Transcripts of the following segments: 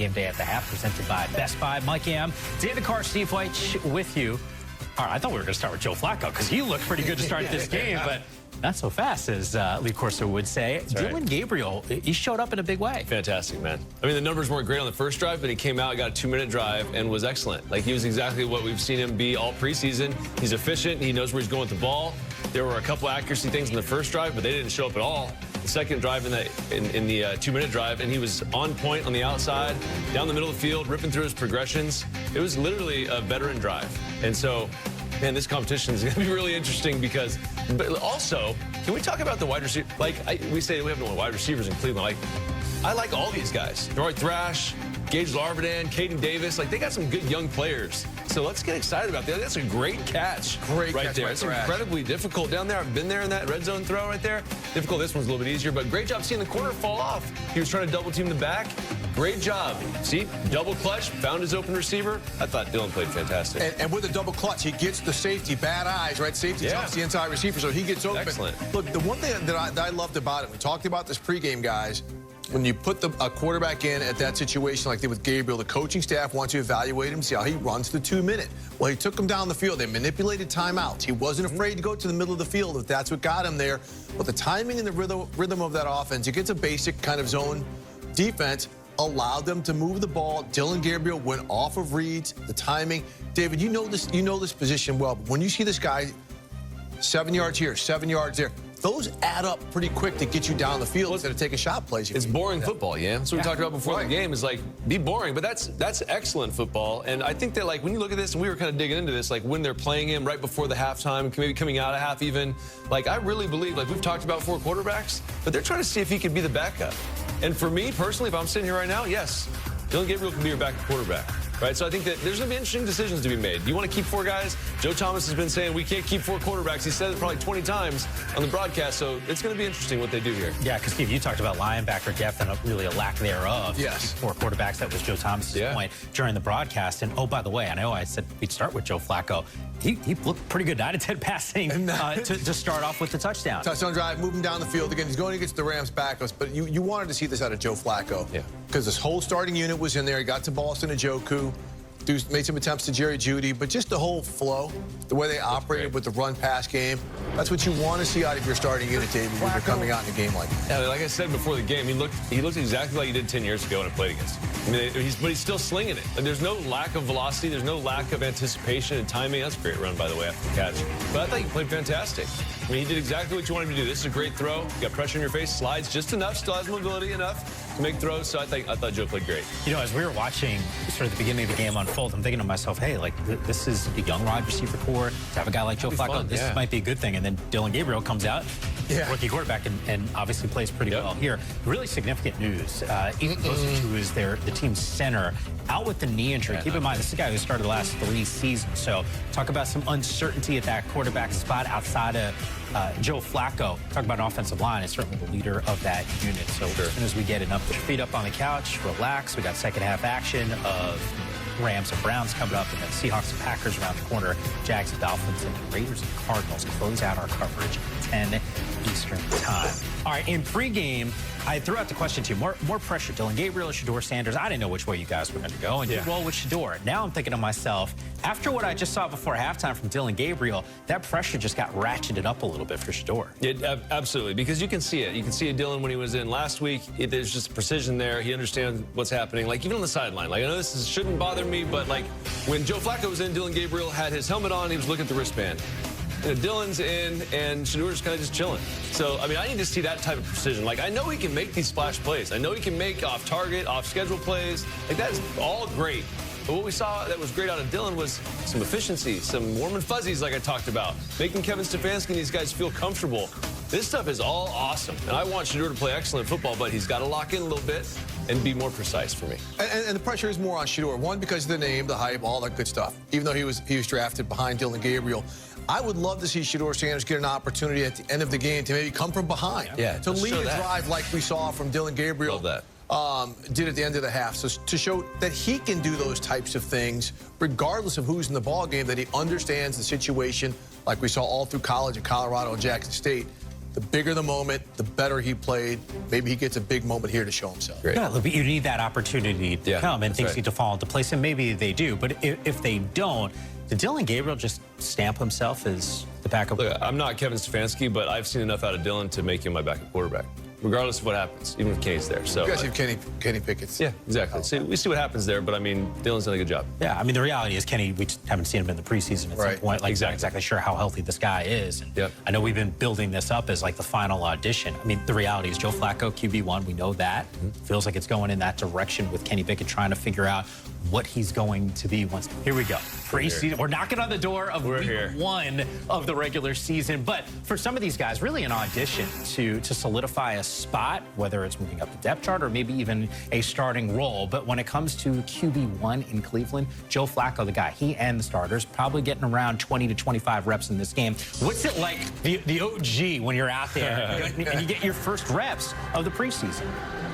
pregame day at the half, presented by Best Buy. Mike Am, Dan the Car, Steve White with you. All right, I thought we were going to start with Joe Flacco because he looked pretty good to start this game, but not so fast, as Lee Corso would say. That's Dylan right. Gabriel, he showed up in a big way. Fantastic, man. I mean, the numbers weren't great on the first drive, but he came out, got a 2-minute drive, and was excellent. Like, he was exactly what we've seen him be all preseason. He's efficient. He knows where he's going with the ball. There were a couple accuracy things in the first drive, but they didn't show up at all. The second drive in the 2-minute drive, and he was on point on the outside, down the middle of the field, ripping through his progressions. It was literally a veteran drive. And so, man, this competition is going to be really interesting because, but also, can we talk about the wide receiver? Like, we say we have no wide receivers in Cleveland. I like all these guys. Roy Thrash, Gage Larvadan, Caden Davis. Like, they got some good young players. So let's get excited about that. That's a great catch right there. It's incredibly difficult down there. I've been there in that red zone throw right there. Difficult. This one's a little bit easier, but great job seeing the corner fall off. He was trying to double team the back. Great job. See, double clutch, found his open receiver. I thought Dylan played fantastic. And with a double clutch, he gets the safety, bad eyes, right? Safety jumps the inside receiver, so he gets open. Excellent. Look, the one thing that I loved about it, we talked about this pregame, guys, when you put a quarterback in at that situation like they did with Gabriel, the coaching staff wants to evaluate him, see how he runs the 2-minute. Well, he took him down the field. They manipulated timeouts. He wasn't afraid to go to the middle of the field if that's what got him there. But the timing and the rhythm of that offense, it gets a basic kind of zone defense, allowed them to move the ball. Dylan Gabriel went off of reads, the timing. David, you know this position well. But when you see this guy 7 yards here, 7 yards there, those add up pretty quick to get you down the field instead of taking shot plays. It's boring football, yeah. That's what we talked about before the game, is like, be boring, but that's excellent football. And I think that, like, when you look at this, and we were kind of digging into this, like when they're playing him right before the halftime, maybe coming out of half even, like, I really believe, like we've talked about 4 quarterbacks, but they're trying to see if he could be the backup. And for me, personally, if I'm sitting here right now, yes, Dylan Gabriel can be your backup quarterback. Right, so I think that there's going to be interesting decisions to be made. Do you want to keep 4 guys? Joe Thomas has been saying we can't keep 4 quarterbacks. He said it probably 20 times on the broadcast, so it's going to be interesting what they do here. Yeah, because, Steve, you talked about linebacker depth and really a lack thereof. Yes. 4 quarterbacks, that was Joe Thomas's point during the broadcast. And, oh, by the way, I know I said we'd start with Joe Flacco. He looked pretty good, 9 of 10 passing to start off with the touchdown. Touchdown drive, moving down the field. Again, he's going against the Rams backups, but you wanted to see this out of Joe Flacco. Yeah. Because this whole starting unit was in there. He got to Boston Njoku. Made some attempts to Jerry Jeudy, but just the whole flow, the way they operated with the run-pass game, that's what you want to see out of your starting unit, David, when you're coming out in a game like that. Yeah, like I said before the game, he looked exactly like he did 10 years ago when I played against him. I mean, but he's still slinging it. And there's no lack of velocity. There's no lack of anticipation and timing. That's a great run, by the way, after the catch. But I thought he played fantastic. I mean, he did exactly what you wanted him to do. This is a great throw. You got pressure in your face, slides just enough, still has mobility enough to make throws. So I thought Joe played great. You know, as we were watching sort of the beginning of the game unfold, I'm thinking to myself, hey, like, this is a young wide receiver core. To have a guy like Joe Flacco, this might be a good thing. And then Dylan Gabriel comes out, rookie quarterback, and obviously plays pretty well here. Really significant news. Ethan Bosich, who is the team's center, out with the knee injury. Keep in mind, this is a guy who started the last 3 seasons. So talk about some uncertainty at that quarterback spot outside of Joe Flacco. Talk about an offensive line. It's certainly the leader of that unit. So as soon as we get enough, put your feet up on the couch, relax. We got second half action of Rams and Browns coming up, and then Seahawks and Packers around the corner. Jags and Dolphins, and the Raiders and Cardinals close out our coverage at 10 Eastern time. All right, in pregame, I threw out the question to you. More pressure, Dylan Gabriel or Shedeur Sanders? I didn't know which way you guys were going to go, and you roll with Shedeur. Now I'm thinking to myself, after what I just saw before halftime from Dylan Gabriel, that pressure just got ratcheted up a little bit for Shedeur. Yeah, absolutely, because you can see it. You can see it, Dylan, when he was in last week. There's just precision there. He understands what's happening, like even on the sideline. Like, I know this shouldn't bother me, but like when Joe Flacco was in, Dylan Gabriel had his helmet on. He was looking at the wristband. You know, Dylan's in, and Shedeur's kind of just chilling. So, I mean, I need to see that type of precision. Like, I know he can make these splash plays. I know he can make off-target, off-schedule plays. Like, that's all great. But what we saw that was great out of Dylan was some efficiency, some warm and fuzzies like I talked about, making Kevin Stefanski and these guys feel comfortable. This stuff is all awesome. And I want Shedeur to play excellent football, but he's got to lock in a little bit and be more precise for me. And the pressure is more on Shedeur. One, because of the name, the hype, all that good stuff. Even though he was drafted behind Dylan Gabriel. I would love to see Shedeur Sanders get an opportunity at the end of the game to maybe come from behind. Yeah, to lead a drive like we saw from Dylan Gabriel. Love that. Did at the end of the half. So to show that he can do those types of things, regardless of who's in the ball game, that he understands the situation, like we saw all through college at Colorado and Jackson State. The bigger the moment, the better he played. Maybe he gets a big moment here to show himself. Great. Yeah, but you need that opportunity to come, and things need to fall into place, and maybe they do. But if they don't, did Dillon Gabriel just stamp himself as the backup? Look, I'm not Kevin Stefanski, but I've seen enough out of Dillon to make him my backup quarterback, regardless of what happens, even if Kenny's there. So you guys have Kenny Pickett's. Yeah, exactly. So we see what happens there, but I mean, Dillon's done a good job. Yeah, I mean, the reality is Kenny, we just haven't seen him in the preseason at some point. Like, not exactly sure how healthy this guy is. And I know we've been building this up as like the final audition. I mean, the reality is Joe Flacco, QB1, we know that. Feels like it's going in that direction with Kenny Pickett trying to figure out what he's going to be once. Here we go. Preseason. We're knocking on the door of week one of the regular season. But for some of these guys, really an audition to solidify a spot, whether it's moving up the depth chart or maybe even a starting role. But when it comes to QB1 in Cleveland, Joe Flacco, the guy, he and the starters probably getting around 20 to 25 reps in this game. What's it like, the OG, when you're out there and you get your first reps of the preseason?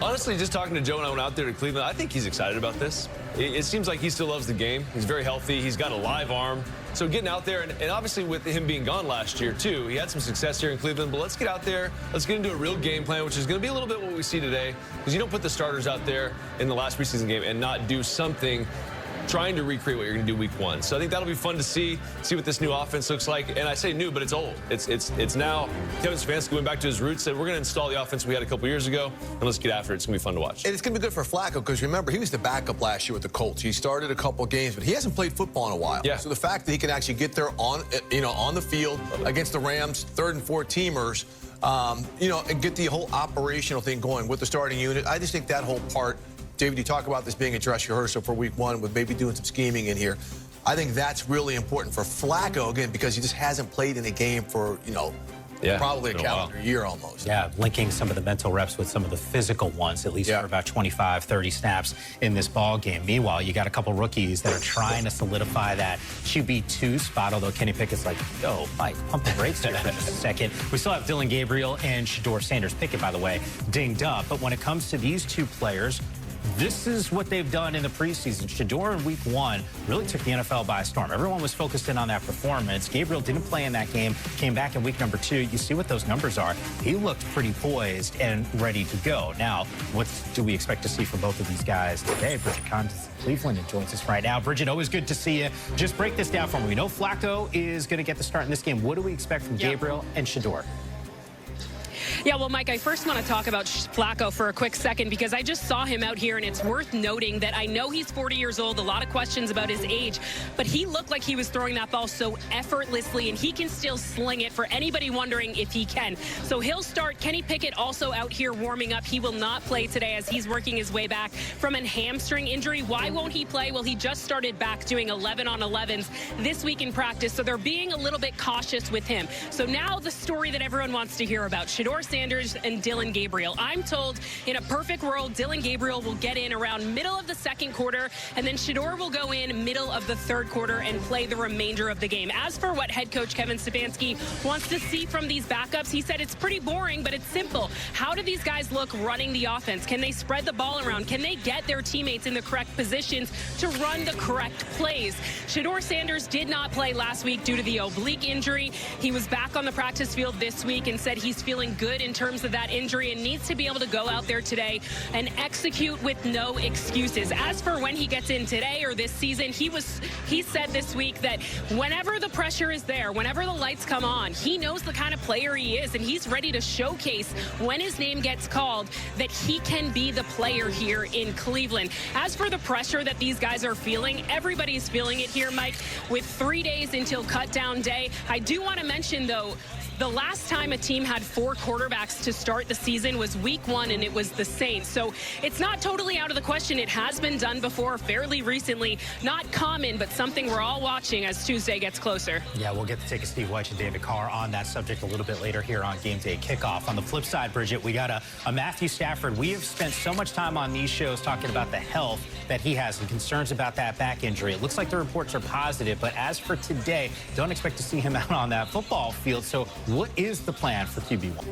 Honestly, just talking to Joe when I went out there to Cleveland, I think he's excited about this. It seems like he still loves the game. He's very healthy. He's got a live arm. So getting out there, and obviously with him being gone last year, too, he had some success here in Cleveland. But let's get out there. Let's get into a real game plan, which is going to be a little bit what we see today. Because you don't put the starters out there in the last preseason game and not do something trying to recreate what you're going to do week one. So I think that'll be fun to see what this new offense looks like. And I say new, but it's old. It's now Kevin Stefanski went back to his roots, said we're going to install the offense we had a couple years ago, and let's get after it. It's going to be fun to watch. And it's going to be good for Flacco because remember, he was the backup last year with the Colts. He started a couple games, but he hasn't played football in a while. Yeah. So the fact that he can actually get there on the field against the Rams, 3rd and 4 teamers, and get the whole operational thing going with the starting unit, I just think that whole part. David, you talk about this being a dress rehearsal for week one with maybe doing some scheming in here. I think that's really important for Flacco, again, because he just hasn't played in a game for, probably a calendar year almost. Yeah, linking some of the mental reps with some of the physical ones, at least for about 25, 30 snaps in this ball game. Meanwhile, you got a couple rookies that are trying to solidify that QB2 spot, although Kenny Pickett's like, yo, Mike, pump the brakes there for just a second. We still have Dillon Gabriel and Shedeur Sanders. Pickett, by the way, dinged up. But when it comes to these two players, this is what they've done in the preseason. Shedeur in week one really took the NFL by storm. Everyone was focused in on that performance. Gabriel didn't play in that game, came back in week number 2. You see what those numbers are. He looked pretty poised and ready to go. Now, what do we expect to see from both of these guys today? Bridget Condis in Cleveland joins us right now. Bridget, always good to see you. Just break this down for me. We know Flacco is going to get the start in this game. What do we expect from Gabriel and Shedeur? Yeah, well, Mike, I first want to talk about Flacco for a quick second because I just saw him out here, and it's worth noting that I know he's 40 years old, a lot of questions about his age, but he looked like he was throwing that ball so effortlessly, and he can still sling it for anybody wondering if he can. So he'll start. Kenny Pickett also out here warming up. He will not play today as he's working his way back from a hamstring injury. Why won't he play? Well, he just started back doing 11-on-11s this week in practice, so they're being a little bit cautious with him. So now the story that everyone wants to hear about, Shedeur Sanders and Dillon Gabriel. I'm told in a perfect world, Dillon Gabriel will get in around middle of the second quarter, and then Shedeur will go in middle of the third quarter and play the remainder of the game. As for what head coach Kevin Stefanski wants to see from these backups, he said it's pretty boring, but it's simple. How do these guys look running the offense? Can they spread the ball around? Can they get their teammates in the correct positions to run the correct plays? Shedeur Sanders did not play last week due to the oblique injury. He was back on the practice field this week and said he's feeling good in terms of that injury and needs to be able to go out there today and execute with no excuses. As for when he gets in today or this season, he said this week that whenever the pressure is there, whenever the lights come on, he knows the kind of player he is, and he's ready to showcase when his name gets called that he can be the player here in Cleveland. As for the pressure that these guys are feeling, everybody's feeling it here, Mike, with 3 days until cut down day. I do want to mention, though, the last time a team had 4 quarterbacks to start the season was week 1, and it was the Saints. So it's not totally out of the question. It has been done before fairly recently. Not common, but something we're all watching as Tuesday gets closer. Yeah, we'll get to take a Steve Weich and David Carr on that subject a little bit later here on Game Day Kickoff. On the flip side, Bridget, we got a Matthew Stafford. We have spent so much time on these shows talking about the health that he has and concerns about that back injury. It looks like the reports are positive, but as for today, don't expect to see him out on that football field. So what is the plan for QB1?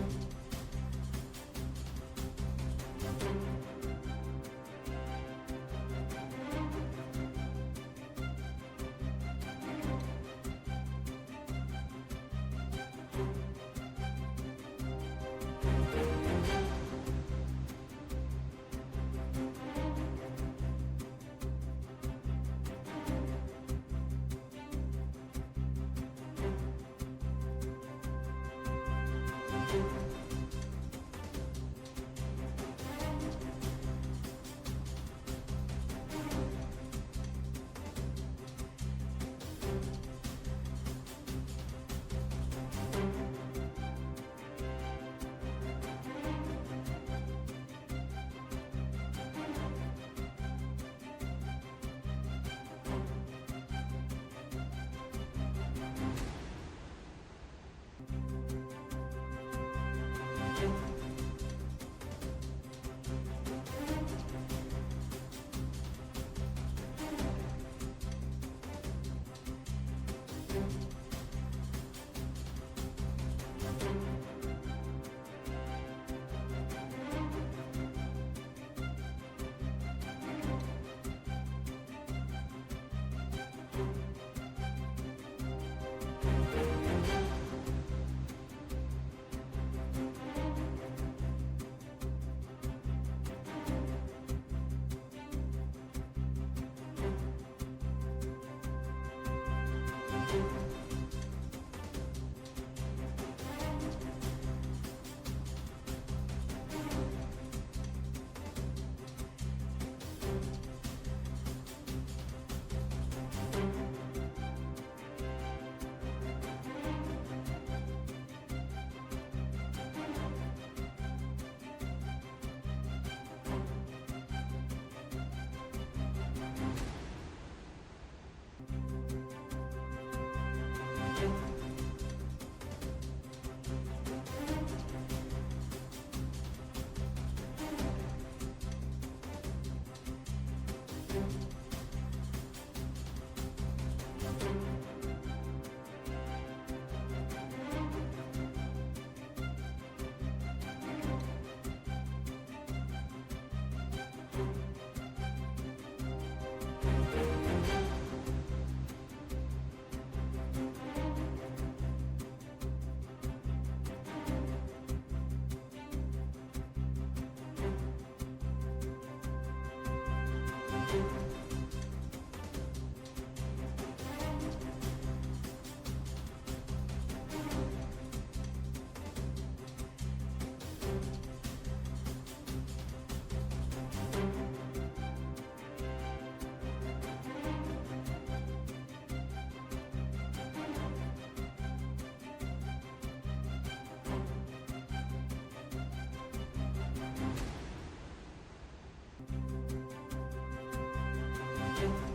Bye.